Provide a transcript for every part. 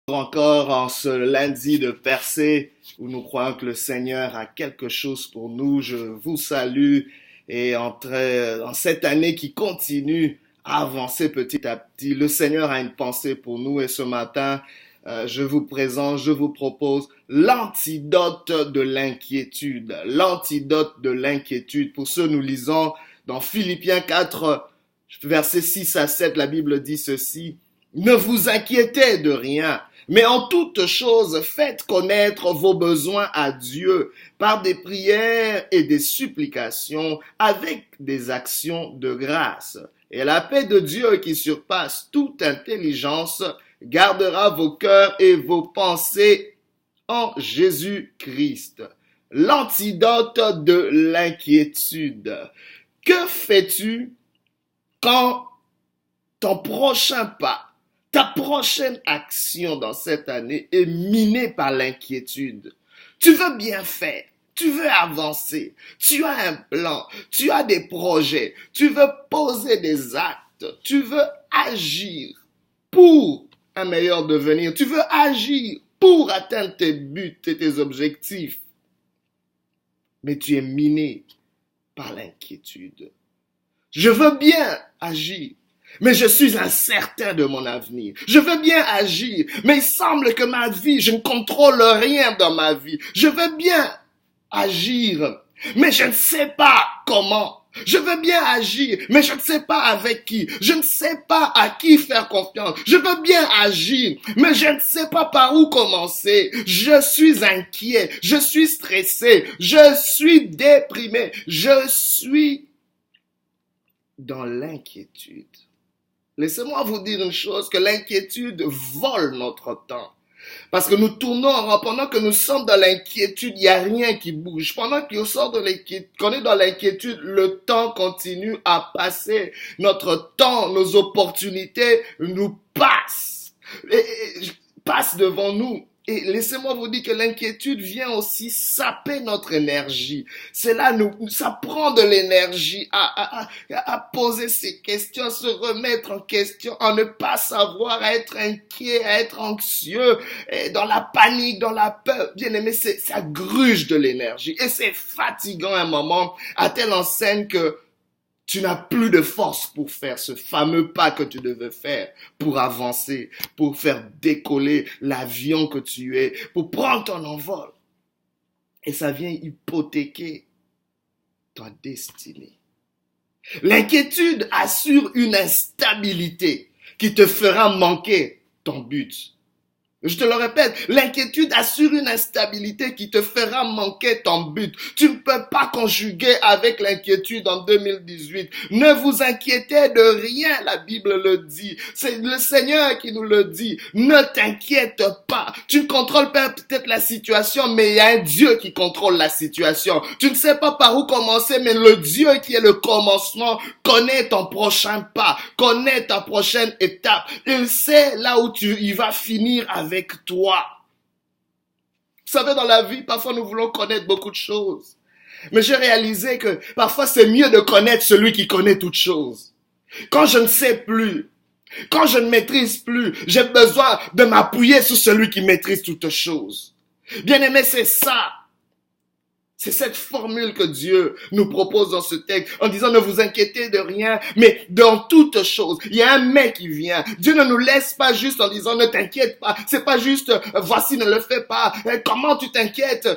Encore en ce lundi de percée où nous croyons que le Seigneur a quelque chose pour nous. Je vous salue et en cette année qui continue à avancer petit à petit, le Seigneur a une pensée pour nous et ce matin, je vous propose l'antidote de l'inquiétude. L'antidote de l'inquiétude. Pour ce, nous lisons dans Philippiens 4, versets 6 à 7, la Bible dit ceci. Ne vous inquiétez de rien, mais en toute chose, faites connaître vos besoins à Dieu par des prières et des supplications avec des actions de grâce. Et la paix de Dieu qui surpasse toute intelligence gardera vos cœurs et vos pensées en Jésus-Christ. L'antidote de l'inquiétude. Que fais-tu quand ton prochain pas, ta prochaine action dans cette année est minée par l'inquiétude? Tu veux bien faire, tu veux avancer, tu as un plan, tu as des projets, tu veux poser des actes, tu veux agir pour un meilleur devenir, tu veux agir pour atteindre tes buts et tes objectifs, mais tu es miné par l'inquiétude. Je veux bien agir, mais je suis incertain de mon avenir. Je veux bien agir, mais il semble que ma vie, je ne contrôle rien dans ma vie. Je veux bien agir, mais je ne sais pas comment. Je veux bien agir, mais je ne sais pas avec qui. Je ne sais pas à qui faire confiance. Je veux bien agir, mais je ne sais pas par où commencer. Je suis inquiet, je suis stressé, je suis déprimé, je suis dans l'inquiétude. Laissez-moi vous dire une chose, que l'inquiétude vole notre temps. Parce que nous tournons en rond, pendant que nous sommes dans l'inquiétude, il n'y a rien qui bouge. Pendant qu'on est dans l'inquiétude, le temps continue à passer. Notre temps, nos opportunités nous passent, passent devant nous. Et laissez-moi vous dire que l'inquiétude vient aussi saper notre énergie. Ça prend de l'énergie à poser ces questions, à se remettre en question, à ne pas savoir, à être inquiet, à être anxieux, dans la panique, dans la peur. Bien aimé, ça gruge de l'énergie. Et c'est fatigant à un moment, à telle enseigne que tu n'as plus de force pour faire ce fameux pas que tu devais faire, pour avancer, pour faire décoller l'avion que tu es, pour prendre ton envol. Et ça vient hypothéquer ta destinée. L'inquiétude assure une instabilité qui te fera manquer ton but. Je te le répète, l'inquiétude assure une instabilité qui te fera manquer ton but. Tu ne peux pas conjuguer avec l'inquiétude en 2018. Ne vous inquiétez de rien, la Bible le dit. C'est le Seigneur qui nous le dit. Ne t'inquiète pas. Tu ne contrôles pas peut-être la situation, mais il y a un Dieu qui contrôle la situation. Tu ne sais pas par où commencer, mais le Dieu qui est le commencement connaît ton prochain pas, connaît ta prochaine étape. Il sait là où il va finir avec toi. Vous savez, dans la vie, parfois nous voulons connaître beaucoup de choses. Mais j'ai réalisé que parfois c'est mieux de connaître celui qui connaît toutes choses. Quand je ne sais plus, quand je ne maîtrise plus, j'ai besoin de m'appuyer sur celui qui maîtrise toutes choses. Bien aimé, c'est ça. C'est cette formule que Dieu nous propose dans ce texte en disant ne vous inquiétez de rien, mais dans toute chose. Il y a un mais qui vient. Dieu ne nous laisse pas juste en disant ne t'inquiète pas. C'est pas juste voici ne le fais pas. Comment tu t'inquiètes?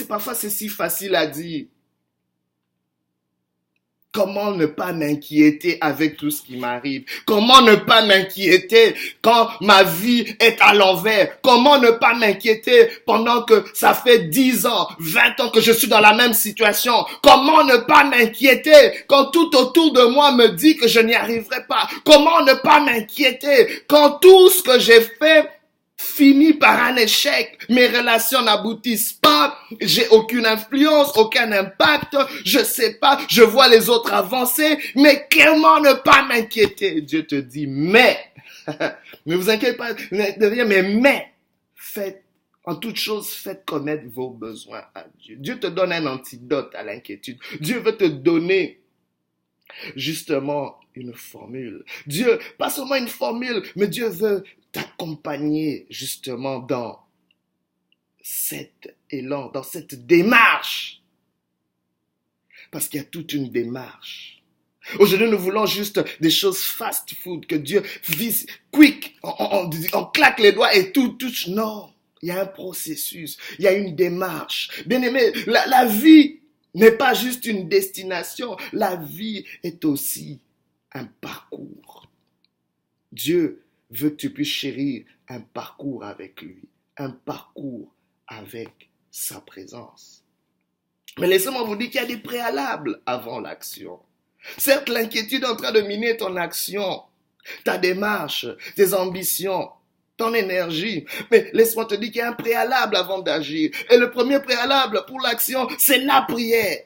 Parfois c'est si facile à dire. Comment ne pas m'inquiéter avec tout ce qui m'arrive? Comment ne pas m'inquiéter quand ma vie est à l'envers? Comment ne pas m'inquiéter pendant que ça fait 10 ans, 20 ans que je suis dans la même situation? Comment ne pas m'inquiéter quand tout autour de moi me dit que je n'y arriverai pas? Comment ne pas m'inquiéter quand tout ce que j'ai fait finit par un échec, mes relations n'aboutissent pas, j'ai aucune influence, aucun impact, je sais pas, je vois les autres avancer, mais comment ne pas m'inquiéter? Dieu te dit, mais, ne vous inquiétez pas de rien, mais, faites, en toute chose, faites connaître vos besoins à Dieu. Dieu te donne un antidote à l'inquiétude. Dieu veut te donner justement une formule. Dieu, pas seulement une formule, mais Dieu veut t'accompagner justement dans cet élan, dans cette démarche. Parce qu'il y a toute une démarche. Aujourd'hui, nous voulons juste des choses fast-food, que Dieu vise quick, on claque les doigts et tout. Non, il y a un processus, il y a une démarche. Bien-aimé, la vie n'est pas juste une destination, la vie est aussi un parcours. Dieu veut que tu puisses chérir un parcours avec lui, un parcours avec sa présence. Mais laissez-moi vous dire qu'il y a des préalables avant l'action. Certes, l'inquiétude est en train de miner ton action, ta démarche, tes ambitions, ton énergie. Mais laisse-moi te dire qu'il y a un préalable avant d'agir. Et le premier préalable pour l'action, c'est la prière.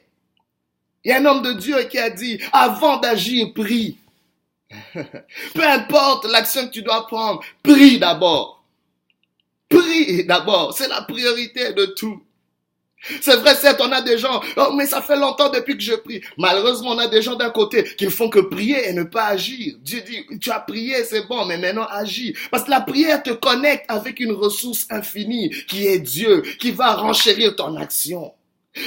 Il y a un homme de Dieu qui a dit, avant d'agir, prie. Peu importe l'action que tu dois prendre, prie d'abord. Prie d'abord, c'est la priorité de tout. C'est vrai, certes, on a des gens, oh, mais ça fait longtemps depuis que je prie. Malheureusement, on a des gens d'un côté qui ne font que prier et ne pas agir. Dieu dit, tu as prié, c'est bon, mais maintenant agis. Parce que la prière te connecte avec une ressource infinie qui est Dieu, qui va renchérir ton action.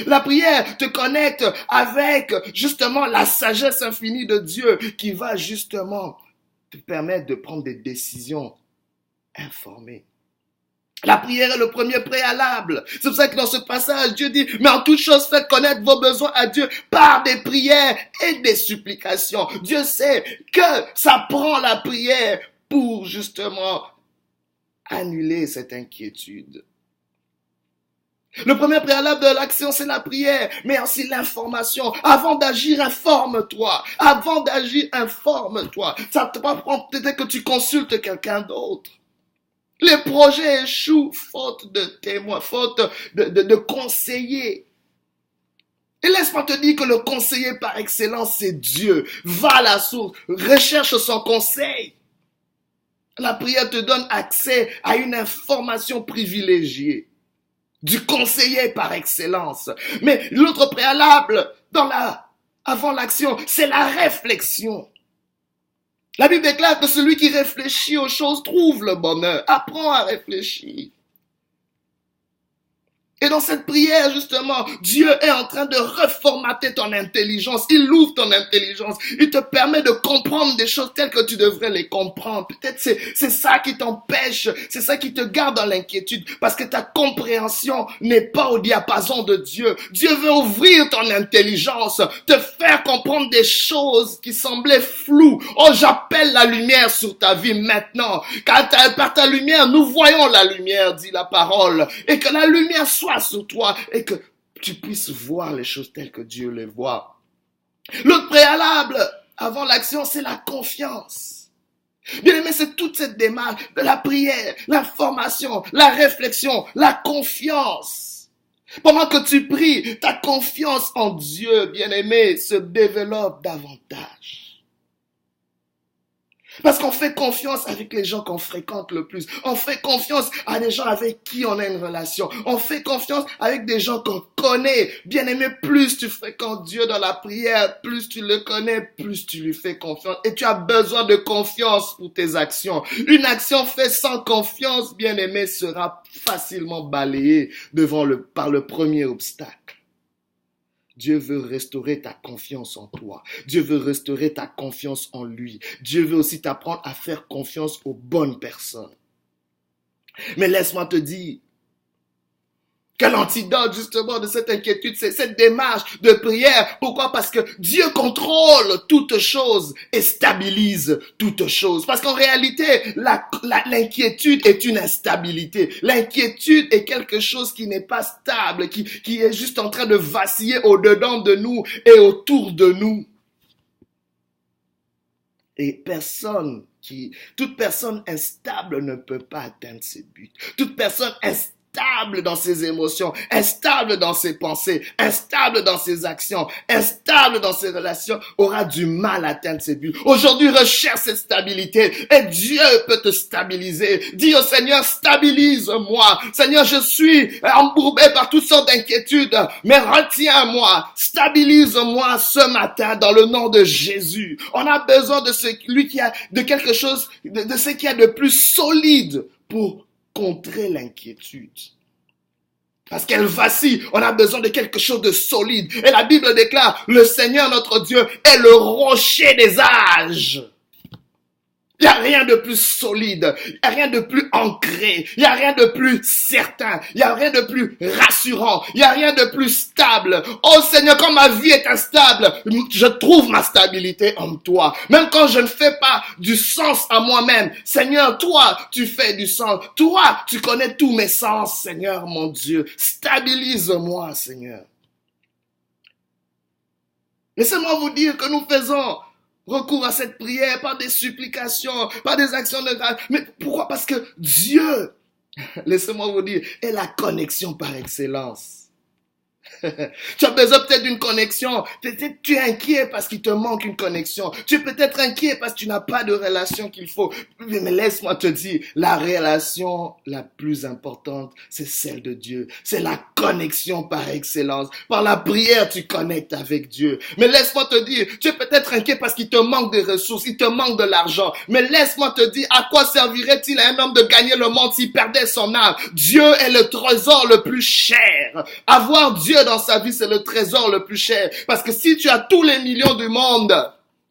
La prière te connecte avec justement la sagesse infinie de Dieu qui va justement te permettre de prendre des décisions informées. La prière est le premier préalable. C'est pour ça que dans ce passage, Dieu dit, mais en toute chose, faites connaître vos besoins à Dieu par des prières et des supplications. Dieu sait que ça prend la prière pour justement annuler cette inquiétude. Le premier préalable de l'action, c'est la prière, mais aussi l'information. Avant d'agir, informe-toi. Avant d'agir, informe-toi. Ça te va prendre peut-être que tu consultes quelqu'un d'autre. Les projets échouent faute de témoins, faute de conseillers. Et laisse-moi te dire que le conseiller par excellence, c'est Dieu. Va à la source, recherche son conseil. La prière te donne accès à une information privilégiée du conseiller par excellence. Mais l'autre préalable avant l'action, c'est la réflexion. La Bible déclare que celui qui réfléchit aux choses trouve le bonheur. Apprends à réfléchir. Et dans cette prière, justement, Dieu est en train de reformater ton intelligence. Il ouvre ton intelligence. Il te permet de comprendre des choses telles que tu devrais les comprendre. Peut-être c'est ça qui t'empêche, c'est ça qui te garde dans l'inquiétude. Parce que ta compréhension n'est pas au diapason de Dieu. Dieu veut ouvrir ton intelligence, te faire comprendre des choses qui semblaient floues. Oh, j'appelle la lumière sur ta vie maintenant. Car par ta lumière, nous voyons la lumière, dit la parole. Et que la lumière soit sur toi et que tu puisses voir les choses telles que Dieu les voit. L'autre préalable avant l'action, c'est la confiance. Bien aimé, c'est toute cette démarche de la prière, la formation, la réflexion, la confiance. Pendant que tu pries, ta confiance en Dieu, bien aimé, se développe davantage. Parce qu'on fait confiance avec les gens qu'on fréquente le plus. On fait confiance à des gens avec qui on a une relation. On fait confiance avec des gens qu'on connaît. Bien aimé, plus tu fréquentes Dieu dans la prière, plus tu le connais, plus tu lui fais confiance. Et tu as besoin de confiance pour tes actions. Une action faite sans confiance, bien aimé, sera facilement balayée par le premier obstacle. Dieu veut restaurer ta confiance en toi. Dieu veut restaurer ta confiance en lui. Dieu veut aussi t'apprendre à faire confiance aux bonnes personnes. Mais laisse-moi te dire que l'antidote justement de cette inquiétude, c'est cette démarche de prière. Pourquoi? Parce que Dieu contrôle toutes choses et stabilise toutes choses. Parce qu'en réalité, l'inquiétude est une instabilité. L'inquiétude est quelque chose qui n'est pas stable, qui est juste en train de vaciller au-dedans de nous et autour de nous. Et toute personne instable ne peut pas atteindre ses buts. Toute personne instable instable dans ses émotions, instable dans ses pensées, instable dans ses actions, instable dans ses relations, aura du mal à atteindre ses buts. Aujourd'hui, recherche cette stabilité et Dieu peut te stabiliser. Dis au Seigneur, stabilise-moi. Seigneur, je suis embourbé par toutes sortes d'inquiétudes, mais retiens-moi, stabilise-moi ce matin dans le nom de Jésus. On a besoin de celui qui a de quelque chose, de ce qui a de plus solide pour contrer l'inquiétude. Parce qu'elle vacille, on a besoin de quelque chose de solide. Et la Bible déclare, le Seigneur notre Dieu est le rocher des âges. Il n'y a rien de plus solide, il n'y a rien de plus ancré, il n'y a rien de plus certain, il n'y a rien de plus rassurant, il n'y a rien de plus stable. Oh Seigneur, quand ma vie est instable, je trouve ma stabilité en toi. Même quand je ne fais pas du sens à moi-même, Seigneur, toi, tu fais du sens. Toi, tu connais tous mes sens, Seigneur, mon Dieu. Stabilise-moi, Seigneur. Laissez-moi vous dire que nous faisons recours à cette prière par des supplications, par des actions de grâce. Mais pourquoi? Parce que Dieu, laissez-moi vous dire, est la connexion par excellence. Tu as besoin peut-être d'une connexion. Peut-être tu es inquiet parce qu'il te manque une connexion. Tu es peut-être inquiet parce que tu n'as pas de relation qu'il faut. Mais laisse-moi te dire, la relation la plus importante, c'est celle de Dieu. C'est la connexion par excellence. Par la prière, tu connectes avec Dieu. Mais laisse-moi te dire, tu es peut-être inquiet parce qu'il te manque des ressources, il te manque de l'argent. Mais laisse-moi te dire, à quoi servirait-il à un homme de gagner le monde s'il perdait son âme? Dieu est le trésor le plus cher. Avoir Dieu dans sa vie, c'est le trésor le plus cher. Parce que si tu as tous les millions du monde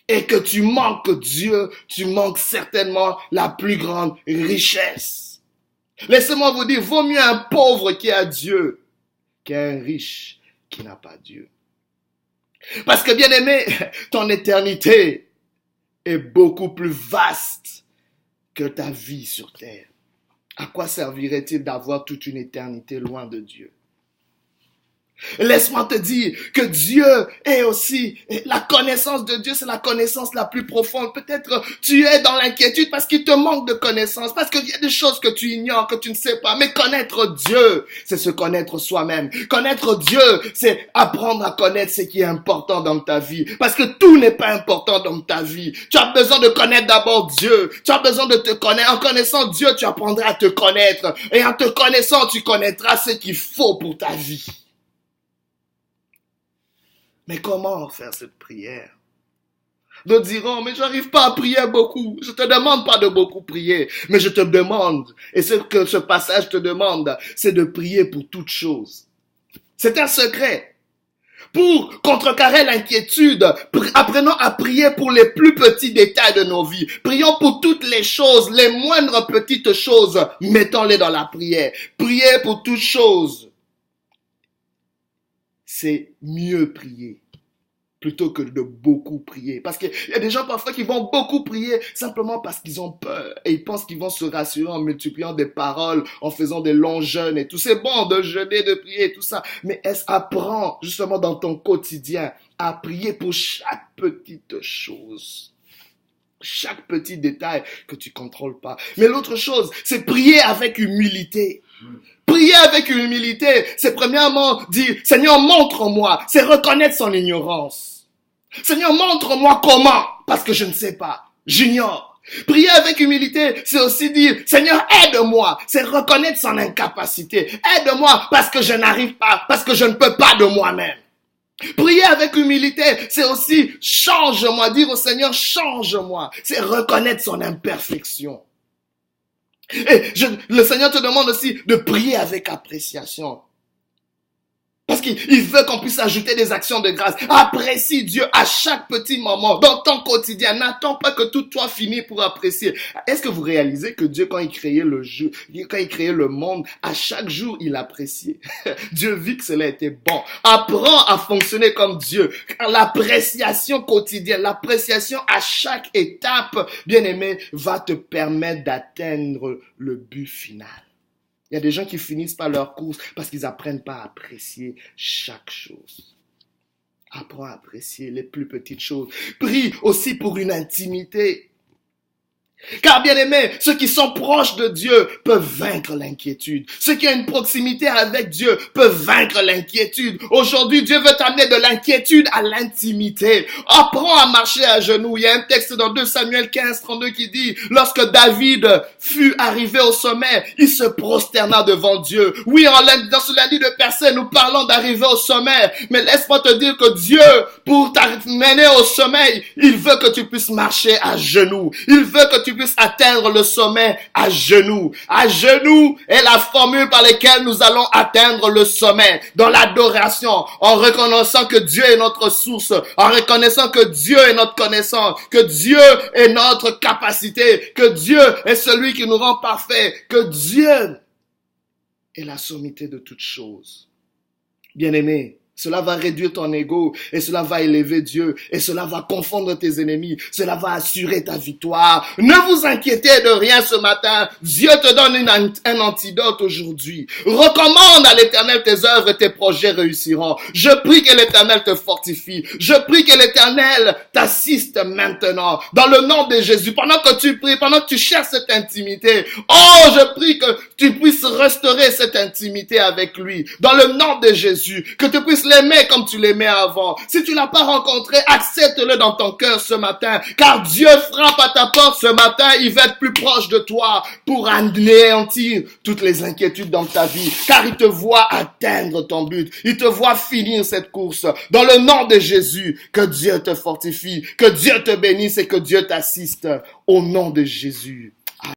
et que tu manques Dieu, tu manques certainement la plus grande richesse. Laissez-moi vous dire, vaut mieux un pauvre qui a Dieu qu'un riche qui n'a pas Dieu. Parce que bien aimé, ton éternité est beaucoup plus vaste que ta vie sur terre. À quoi servirait-il d'avoir toute une éternité loin de Dieu? Laisse-moi te dire que Dieu est aussi, la connaissance de Dieu, c'est la connaissance la plus profonde. Peut-être tu es dans l'inquiétude parce qu'il te manque de connaissances, parce qu'il y a des choses que tu ignores, que tu ne sais pas. Mais connaître Dieu, c'est se connaître soi-même. Connaître Dieu, c'est apprendre à connaître ce qui est important dans ta vie. Parce que tout n'est pas important dans ta vie. Tu as besoin de connaître d'abord Dieu. Tu as besoin de te connaître. En connaissant Dieu, tu apprendras à te connaître. Et en te connaissant, tu connaîtras ce qu'il faut pour ta vie. Mais comment faire cette prière? D'autres diront, mais j'arrive pas à prier beaucoup. Je te demande pas de beaucoup prier, mais je te demande, et ce que ce passage te demande, c'est de prier pour toutes choses. C'est un secret. Pour contrecarrer l'inquiétude, apprenons à prier pour les plus petits détails de nos vies. Prions pour toutes les choses, les moindres petites choses, mettons-les dans la prière. Prier pour toutes choses. C'est mieux prier plutôt que de beaucoup prier. Parce qu'il y a des gens parfois qui vont beaucoup prier simplement parce qu'ils ont peur et ils pensent qu'ils vont se rassurer en multipliant des paroles, en faisant des longs jeûnes et tout. C'est bon de jeûner, de prier et tout ça, mais apprends justement dans ton quotidien à prier pour chaque petite chose. Chaque petit détail que tu contrôles pas. Mais l'autre chose, c'est prier avec humilité. Prier avec humilité, c'est premièrement dire, Seigneur, montre-moi. C'est reconnaître son ignorance. Seigneur, montre-moi comment, parce que je ne sais pas. J'ignore. Prier avec humilité, c'est aussi dire, Seigneur, aide-moi. C'est reconnaître son incapacité. Aide-moi parce que je n'arrive pas, parce que je ne peux pas de moi-même. Prier avec humilité, c'est aussi change-moi, dire au Seigneur, change-moi. C'est reconnaître son imperfection. Et le Seigneur te demande aussi de prier avec appréciation. Parce qu'il veut qu'on puisse ajouter des actions de grâce. Apprécie Dieu à chaque petit moment, dans ton quotidien. N'attends pas que tout soit fini pour apprécier. Est-ce que vous réalisez que Dieu, quand il créait le monde, à chaque jour, il appréciait. Dieu vit que cela était bon. Apprends à fonctionner comme Dieu. L'appréciation quotidienne, l'appréciation à chaque étape, bien aimé, va te permettre d'atteindre le but final. Il y a des gens qui finissent par leur course parce qu'ils n'apprennent pas à apprécier chaque chose. Apprends à apprécier les plus petites choses. Prie aussi pour une intimité. Car bien aimés, ceux qui sont proches de Dieu peuvent vaincre l'inquiétude. Ceux qui ont une proximité avec Dieu peuvent vaincre l'inquiétude. Aujourd'hui, Dieu veut t'amener de l'inquiétude à l'intimité. Apprends à marcher à genoux. Il y a un texte dans 2 Samuel 15:32 qui dit, lorsque David fut arrivé au sommet, il se prosterna devant Dieu. Oui, dans ce lundi de Percée, nous parlons d'arriver au sommet. Mais laisse-moi te dire que Dieu, pour t'amener au sommet, il veut que tu puisses marcher à genoux. Il veut que tu puisses atteindre le sommet à genoux. À genoux est la formule par laquelle nous allons atteindre le sommet. Dans l'adoration, en reconnaissant que Dieu est notre source, en reconnaissant que Dieu est notre connaissance, que Dieu est notre capacité, que Dieu est celui qui nous rend parfaits, que Dieu est la sommité de toutes choses. Bien-aimé, cela va réduire ton ego et cela va élever Dieu et cela va confondre tes ennemis. Cela va assurer ta victoire. Ne vous inquiétez de rien ce matin. Dieu te donne un antidote aujourd'hui. Recommande à l'Éternel tes œuvres et tes projets réussiront. Je prie que l'Éternel te fortifie. Je prie que l'Éternel t'assiste maintenant. Dans le nom de Jésus, pendant que tu pries, pendant que tu cherches cette intimité, oh, je prie que tu puisses restaurer cette intimité avec lui. Dans le nom de Jésus, que tu puisses l'aimer comme tu l'aimais avant. Si tu l'as pas rencontré, accepte-le dans ton cœur ce matin, car Dieu frappe à ta porte ce matin. Il va être plus proche de toi pour anéantir toutes les inquiétudes dans ta vie, car il te voit atteindre ton but. Il te voit finir cette course. Dans le nom de Jésus, que Dieu te fortifie, que Dieu te bénisse et que Dieu t'assiste. Au nom de Jésus.